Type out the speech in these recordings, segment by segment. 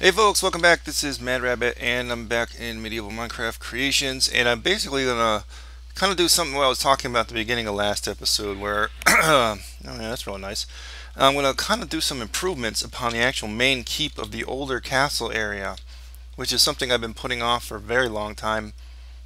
Hey folks, welcome back. This is Mad Rabbit, and I'm back in Medieval Minecraft Creations, and I'm basically gonna kind of do something what I was talking about at the beginning of last episode, where oh yeah, that's really nice. I'm gonna kind of do some improvements upon the actual main keep of the older castle area, which is something I've been putting off for a very long time.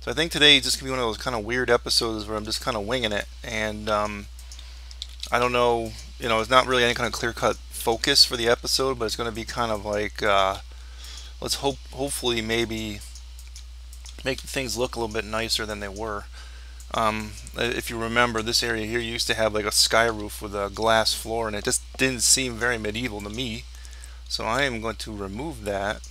So I think today is just gonna be one of those kind of weird episodes where I'm just kind of winging it, and I don't know, it's not really any kind of clear-cut focus for the episode, but it's gonna be kind of like. Let's hopefully maybe make things look a little bit nicer than they were. If you remember, this area here used to have like a sky roof with a glass floor, and it just didn't seem very medieval to me. So I am going to remove that,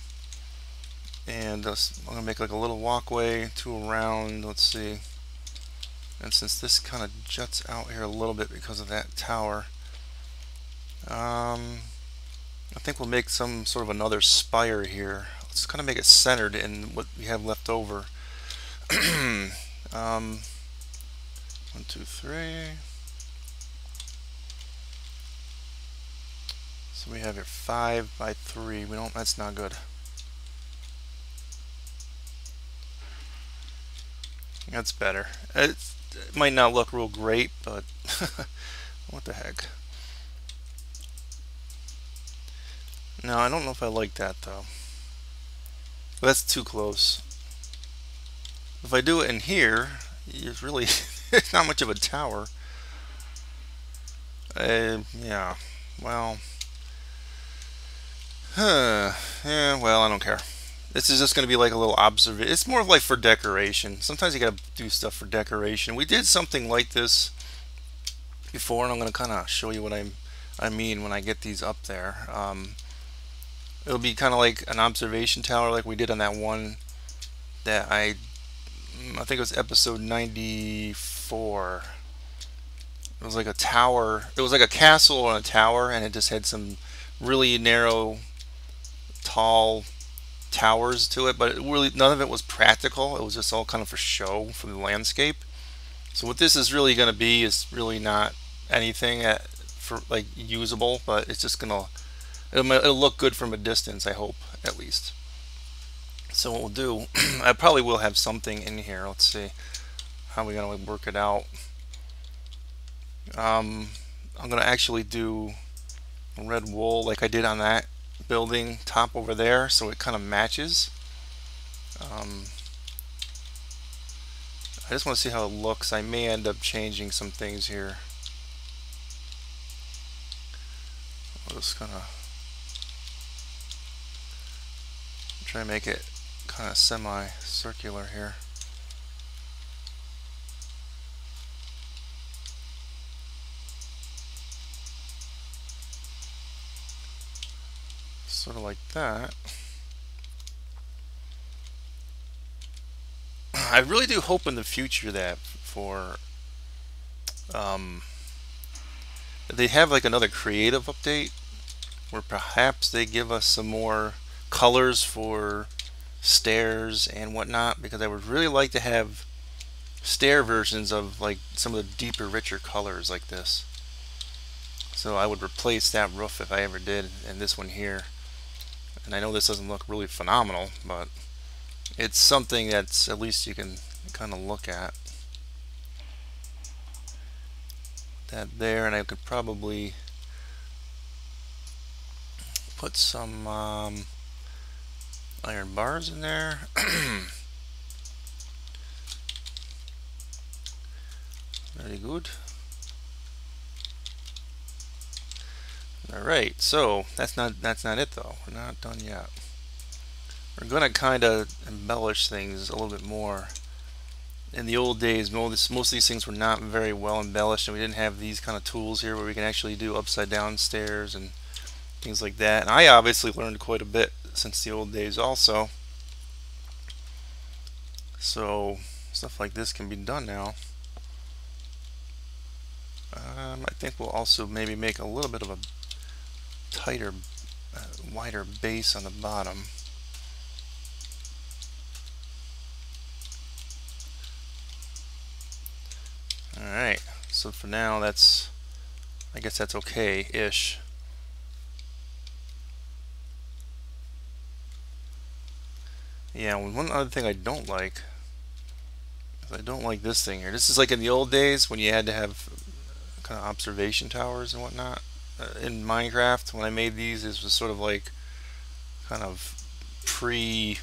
and I'm going to make like a little walkway to around. Let's see. And since this kind of juts out here a little bit because of that tower, I think we'll make some sort of another spire here. Let's kind of make it centered in what we have left over. 1, 2, 3. So we have here 5 by 3. We don't. That's not good. That's better. It might not look real great, but what the heck. No, I don't know if I like that though. That's too close. If I do it in here, it's really it's not much of a tower. Yeah. Well. Yeah. Well, I don't care. This is just going to be like a little observation. It's more of like for decoration. Sometimes you got to do stuff for decoration. We did something like this before, and I'm going to kind of show you what I mean when I get these up there. It'll be kind of like an observation tower like we did on that one that I think it was episode 94. It was like a tower. It was like a castle on a tower, and it just had some really narrow, tall towers to it, but really none of it was practical. It was just all kind of for show for the landscape. So what this is really going to be is really not anything for like usable, but it's just gonna it'll look good from a distance, I hope, at least. So what we'll do, I probably will have something in here. Let's see how we're gonna work it out. I'm gonna actually do red wool like I did on that building top over there, so it kind of matches. I just want to see how it looks. I may end up changing some things here. I'll just kind of try to make it kind of semi-circular here. Sort of like that. I really do hope in the future that they have like another creative update where perhaps they give us some more colors for stairs and whatnot, because I would really like to have stair versions of like some of the deeper, richer colors like this. So I would replace that roof if I ever did, and this one here. And I know this doesn't look really phenomenal, but it's something that's at least you can kind of look at. That there, and I could probably put some iron bars in there. Very good. Alright, so that's not it though. We're not done yet. We're gonna kind of embellish things a little bit more. In the old days, most of these things were not very well embellished, and we didn't have these kind of tools here where we can actually do upside down stairs and things like that. And I obviously learned quite a bit since the old days also. So stuff like this can be done now. I think we'll also maybe make a little bit of a tighter, wider base on the bottom. Alright, so for now I guess that's okay-ish. Yeah, one other thing I don't like is I don't like this thing here. This is like in the old days when you had to have kind of observation towers and whatnot. In Minecraft, when I made these, this was sort of like kind of pre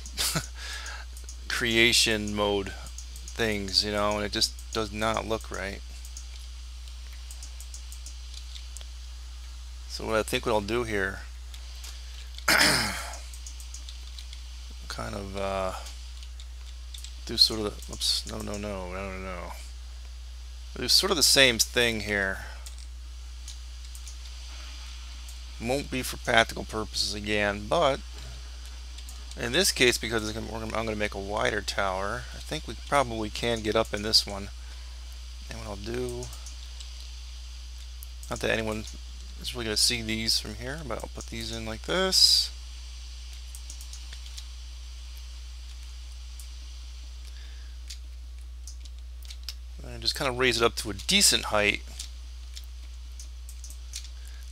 creation mode things, you know, and it just does not look right. So what I think what I'll do here, kind of do sort of the, oops, no. Do sort of the same thing here. Won't be for practical purposes again, but in this case, because I'm going to make a wider tower, I think we probably can get up in this one. And what I'll do, not that anyone is really going to see these from here, but I'll put these in like this. And just kind of raise it up to a decent height.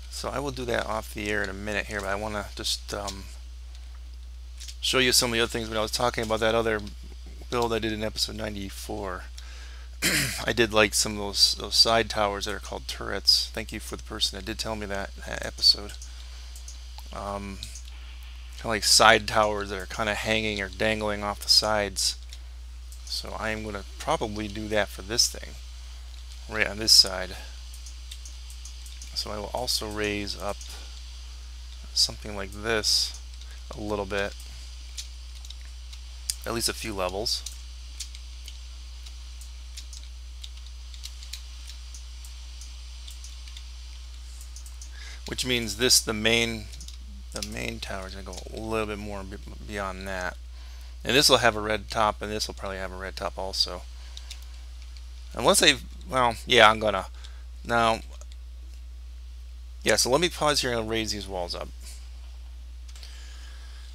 So I will do that off the air in a minute here, but I want to just show you some of the other things when I was talking about that other build I did in episode 94. I did like some of those side towers that are called turrets. Thank you for the person that did tell me that in that episode. Kind of like side towers that are kind of hanging or dangling off the sides. So I am going to probably do that for this thing, right on this side. So I will also raise up something like this a little bit, at least a few levels. Which means the main tower is going to go a little bit more beyond that. And this will have a red top, and this will probably have a red top also. Unless well, yeah, I'm gonna. Now, yeah, so let me pause here and raise these walls up.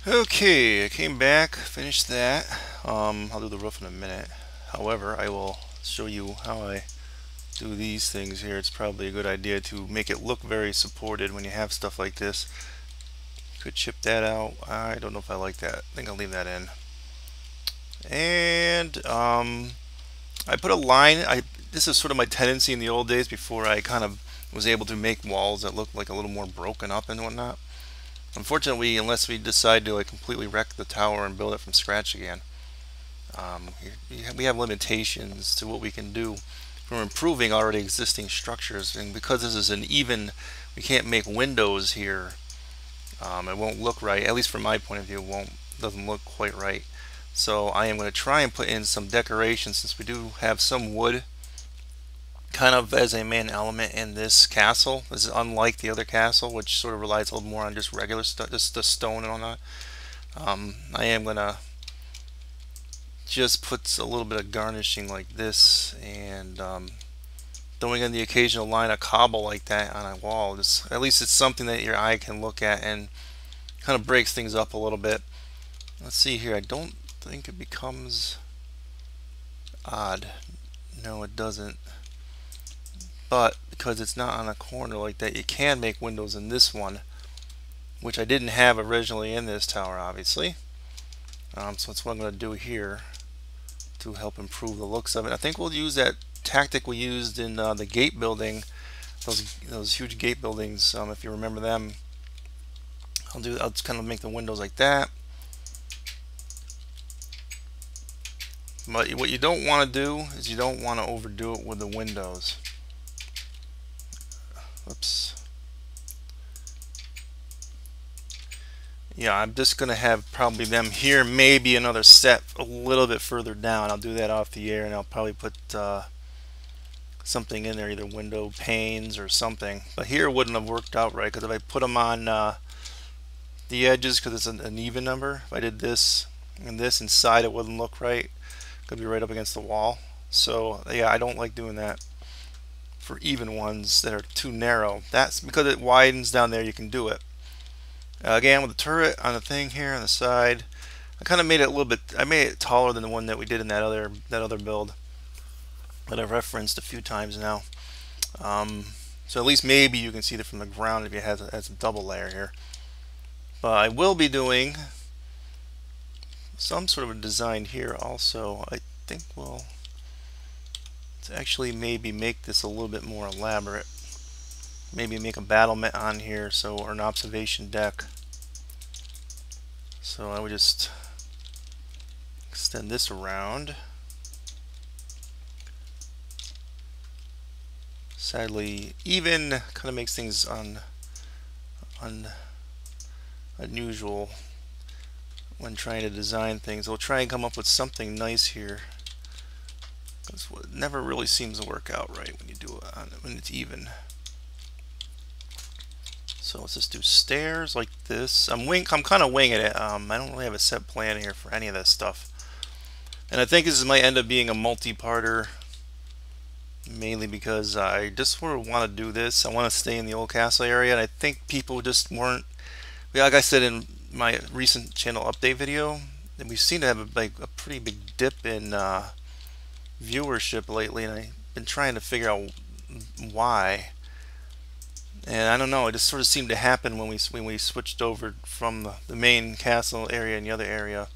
Okay, I came back, finished that. I'll do the roof in a minute. However, I will show you how I do these things here. It's probably a good idea to make it look very supported when you have stuff like this. Could chip that out. I don't know if I like that. I think I'll leave that in. And I put a line. This is sort of my tendency in the old days before I kind of was able to make walls that looked like a little more broken up and whatnot. Unfortunately, unless we decide to like completely wreck the tower and build it from scratch again, we have limitations to what we can do from improving already existing structures. And because this is we can't make windows here. It won't look right. At least from my point of view, doesn't look quite right. So I am going to try and put in some decorations, since we do have some wood kind of as a main element in this castle. This is unlike the other castle, which sort of relies a little more on just regular stuff, just the stone and all that. I am going to just put a little bit of garnishing like this, and throwing in the occasional line of cobble like that on a wall. At least it's something that your eye can look at and kind of breaks things up a little bit. Let's see here. I don't think it becomes odd. No, it doesn't. But because it's not on a corner like that, you can make windows in this one, which I didn't have originally in this tower, obviously. So that's what I'm going to do here to help improve the looks of it. I think we'll use that tactic we used in the gate building, those huge gate buildings. If you remember them, I'll just kind of make the windows like that. But what you don't want to do is you don't want to overdo it with the windows. Oops. Yeah, I'm just going to have probably them here, maybe another set a little bit further down. I'll do that off the air, and I'll probably put something in there, either window panes or something. But here it wouldn't have worked out right, because if I put them on the edges, because it's an even number, if I did this and this inside, it wouldn't look right. It could be right up against the wall. So yeah, I don't like doing that for even ones that are too narrow. That's because it widens down there, you can do it. Again, with the turret on the thing here on the side, I kind of made it a little bit, I made it taller than the one that we did in that other build that I've referenced a few times now. So at least maybe you can see it from the ground if it has a double layer here. But I will be doing some sort of a design here also. I think we'll actually maybe make this a little bit more elaborate. Maybe make a battlement on here, so, or an observation deck. So I would just extend this around. Sadly, even kind of makes things unusual when trying to design things. We'll try and come up with something nice here. That's what never really seems to work out right when you do it when it's even. So let's just do stairs like this. I'm kind of winging it. I don't really have a set plan here for any of this stuff. And I think this might end up being a multi-parter, mainly because I just sort of want to do this. I want to stay in the old castle area, and I think people just weren't. Like I said in my recent channel update video, that we seem to have a pretty big dip in viewership lately, and I've been trying to figure out why. And I don't know, it just sort of seemed to happen when we switched over from the main castle area and the other area,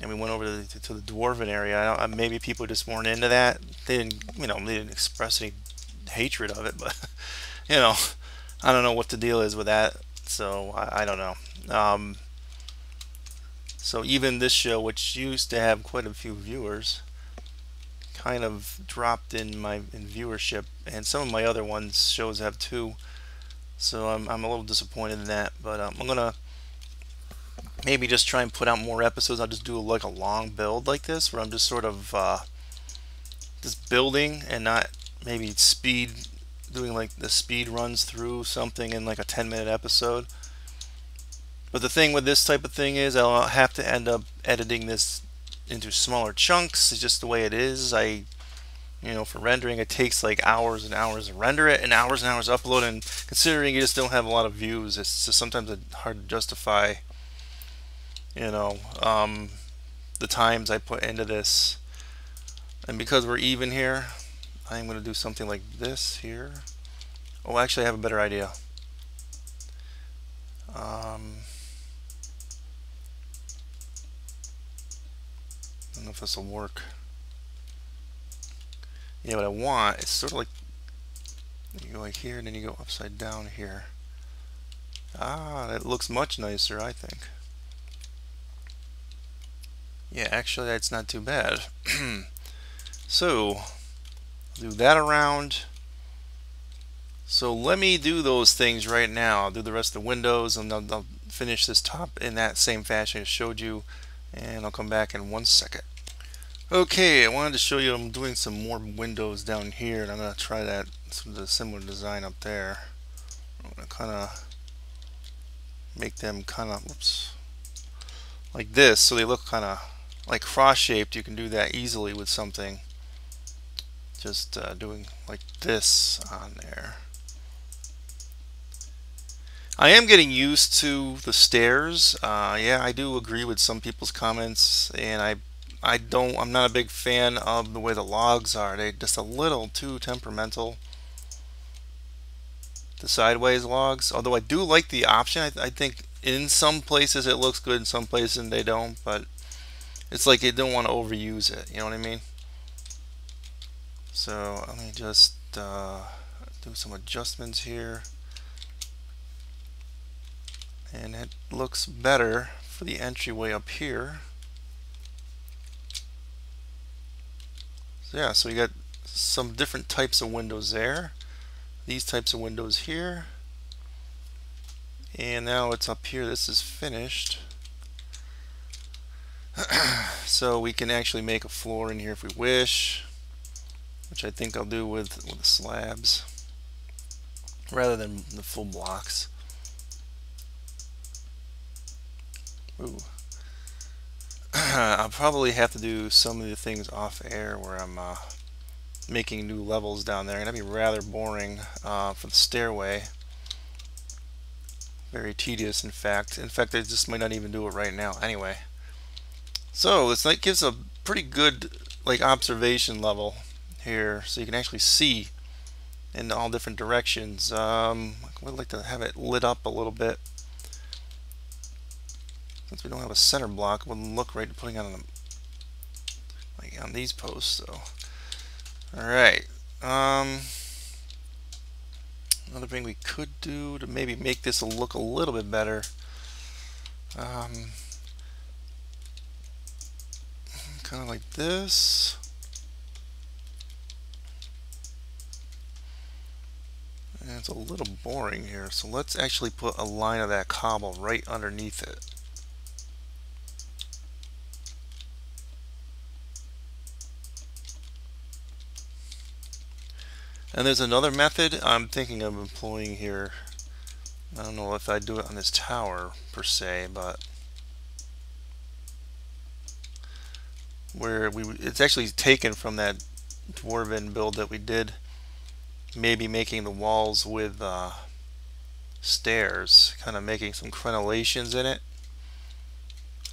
and we went over to the dwarven area. Maybe people just weren't into that. They didn't, they didn't express any hatred of it, but I don't know what the deal is with that. So I don't know. So even this show, which used to have quite a few viewers, kind of dropped in viewership, and some of my other shows have too. So I'm a little disappointed in that, but I'm gonna maybe just try and put out more episodes. I'll just do like a long build like this, where I'm just sort of just building and not maybe doing like the speed runs through something in like a 10-minute episode. But the thing with this type of thing is I'll have to end up editing this into smaller chunks. It's just the way it is. For rendering, it takes like hours and hours to render it and hours upload, and considering you just don't have a lot of views, it's just sometimes hard to justify the times I put into this. And because we're even here, I'm going to do something like this here. Oh, actually I have a better idea. I don't know if this will work. Yeah, what I want is sort of like you go like here and then you go upside down here. That looks much nicer, I think. Yeah, actually that's not too bad. So I'll do that around. So let me do those things right now. I'll do the rest of the windows, and I'll finish this top in that same fashion I showed you, and I'll come back in 1 second. Okay, I wanted to show you I'm doing some more windows down here, and I'm going to try the similar design up there. I'm going to kind of make them kind of like this, so they look kind of like cross-shaped. You can do that easily with something. Just doing like this on there. I am getting used to the stairs. Yeah, I do agree with some people's comments, and I'm not a big fan of the way the logs are. They're just a little too temperamental. The sideways logs, although I do like the option. I think in some places it looks good, in some places they don't, but it's like you don't want to overuse it, you know what I mean? So let me just do some adjustments here, and it looks better for the entryway up here. So yeah, so you got some different types of windows there, these types of windows here, and now it's up here. This is finished. So we can actually make a floor in here if we wish, which I think I'll do with the slabs rather than the full blocks. Ooh. I'll probably have to do some of the things off air where I'm making new levels down there, and that'd be rather boring for the stairway. Very tedious, in fact. I just might not even do it right now. Anyway, so this like gives a pretty good like observation level here, so you can actually see in all different directions. I would like to have it lit up a little bit. since we don't have a center block, it wouldn't look right putting on like on these posts. So, all right. Another thing we could do to maybe make this look a little bit better. Kind of like this. And it's a little boring here, so let's actually put a line of that cobble right underneath it. And there's another method I'm thinking of employing here. I don't know if I do it on this tower per se, but where it's actually taken from that dwarven build that we did, maybe making the walls with stairs, kind of making some crenellations in it.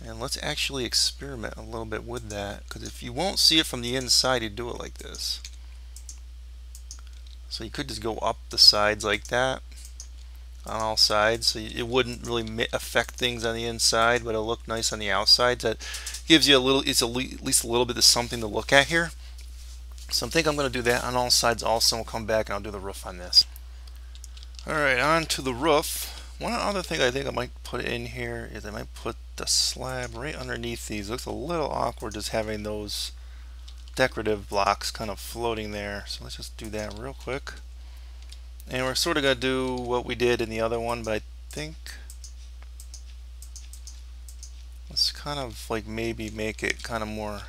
And let's actually experiment a little bit with that, because if you won't see it from the inside, you do it like this. So you could just go up the sides like that on all sides, so it wouldn't really affect things on the inside, but it'll look nice on the outside. That gives you a little, it's at least a little bit of something to look at here. So I think I'm going to do that on all sides also. We'll come back and I'll do the roof on this. Alright, on to the roof. One other thing I think I might put in here is I might put the slab right underneath these. It looks a little awkward just having those decorative blocks kind of floating there. So let's just do that real quick. And we're sort of going to do what we did in the other one, but I think let's kind of like maybe make it kind of more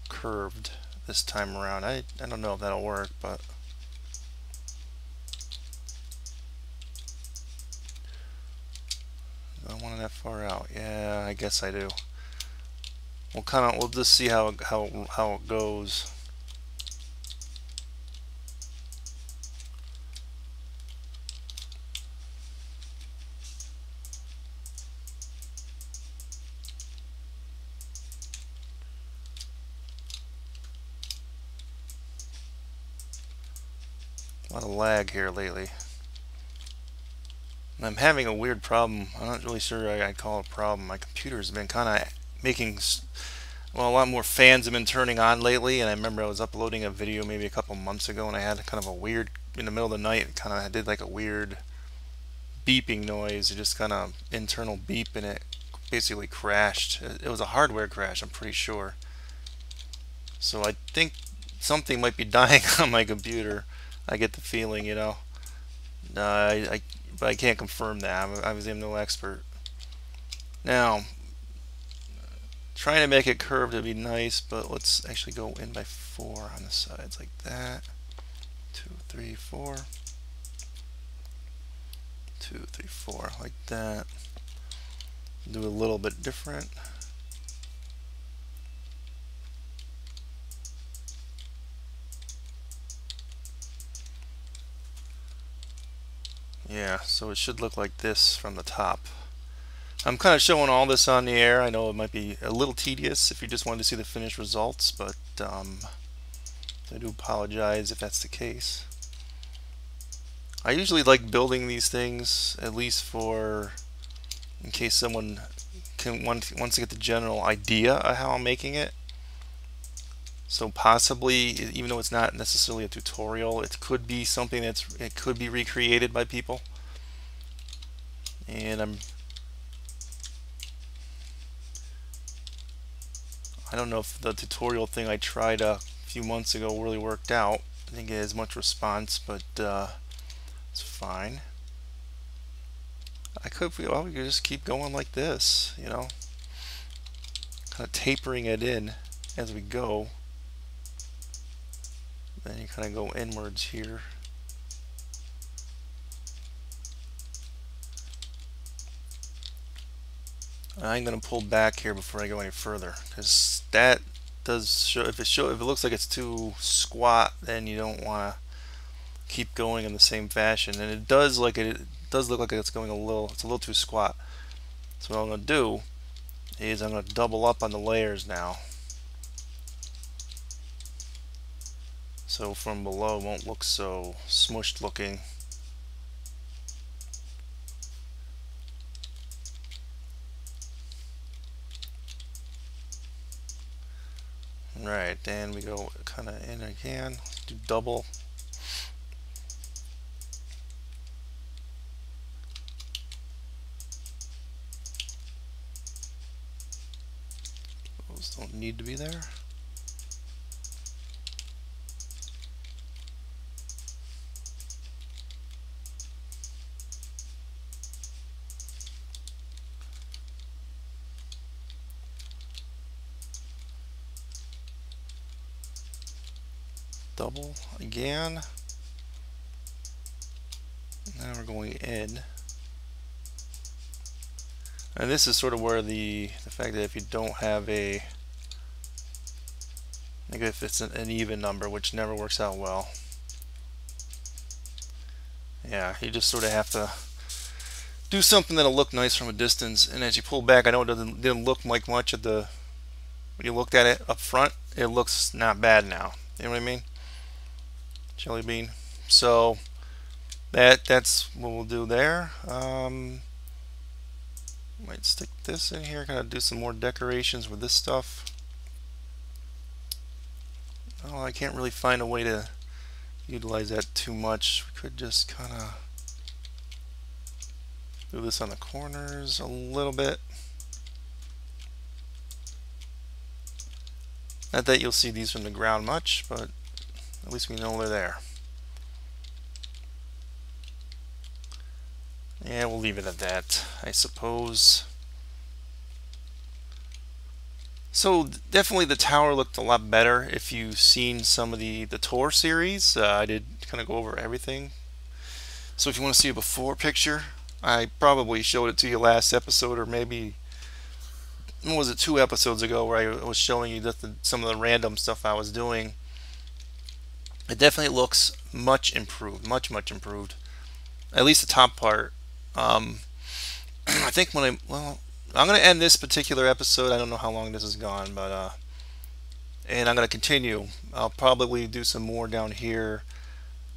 curved this time around. I don't know if that'll work, but I don't want it that far out. Yeah, I guess I do. We'll just see how it goes. A lot of lag here lately. And I'm having a weird problem. I'm not really sure I'd call it a problem. My computer's been kind of making, well, a lot more fans have been turning on lately. And I remember I was uploading a video maybe a couple months ago, and I had kind of a weird, in the middle of the night, it kind of did like a weird beeping noise. It just kind of internal beep, and it basically crashed. It was a hardware crash, I'm pretty sure. So I think something might be dying on my computer. I get the feeling, you know. But I can't confirm that. I was no expert. Now, trying to make it curved would be nice, but let's actually go in by 4 on the sides like that. 2, 3, 4. 2, 3, 4 like that. Do a little bit different. Yeah, so it should look like this from the top. I'm kind of showing all this on the air. I know it might be a little tedious if you just wanted to see the finished results, but I do apologize if that's the case. I usually like building these things, at least for in case someone wants to get the general idea of how I'm making it. So possibly, even though it's not necessarily a tutorial, it could be something it could be recreated by people. And I don't know if the tutorial thing I tried a few months ago really worked out. I didn't get as much response, but it's fine. We could just keep going like this, you know, kind of tapering it in as we go. Then you kind of go inwards here. I'm going to pull back here before I go any further, because that does show, if it looks like it's too squat, then you don't want to keep going in the same fashion. And it does look like it's going it's a little too squat. So what I'm going to do is I'm going to double up on the layers now. So from below it won't look so smushed looking. Right, and we go kind of in again, do double. Those don't need to be there. Double again. Now we're going in. And this is sort of where the fact that if you don't have a, like if it's an even number, which never works out well. Yeah, you just sort of have to do something that'll look nice from a distance. And as you pull back, I know it didn't look like much at the, when you looked at it up front, it looks not bad now. You know what I mean? Jelly bean. So that's what we'll do there. Might stick this in here, kind of do some more decorations with this stuff. Oh, I can't really find a way to utilize that too much. We could just kind of do this on the corners a little bit. Not that you'll see these from the ground much, but at least we know they're there. Yeah, we'll leave it at that, I suppose. So definitely the tower looked a lot better if you've seen some of the tour series. I did kind of go over everything. So if you want to see a before picture, I probably showed it to you last episode, or maybe, what was it, 2 episodes ago, where I was showing you some of the random stuff I was doing. It definitely looks much improved, much improved. At least the top part. I think I'm going to end this particular episode. I don't know how long this has gone, but and I'm going to continue. I'll probably do some more down here,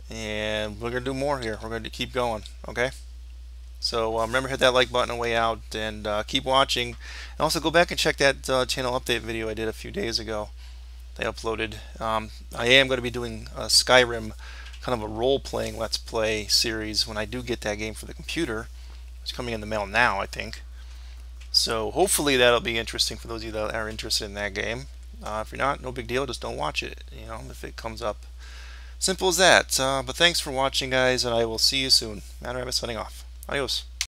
and we're going to do more here. We're going to keep going, okay? So remember, hit that like button on the way out, and keep watching. And also go back and check that channel update video I did a few days ago. They uploaded. I am going to be doing a Skyrim, kind of a role-playing Let's Play series when I do get that game for the computer. It's coming in the mail now, I think. So hopefully that'll be interesting for those of you that are interested in that game. If you're not, no big deal. Just don't watch it, you know, if it comes up. Simple as that. But thanks for watching, guys, and I will see you soon. MCEdit signing off. Adios.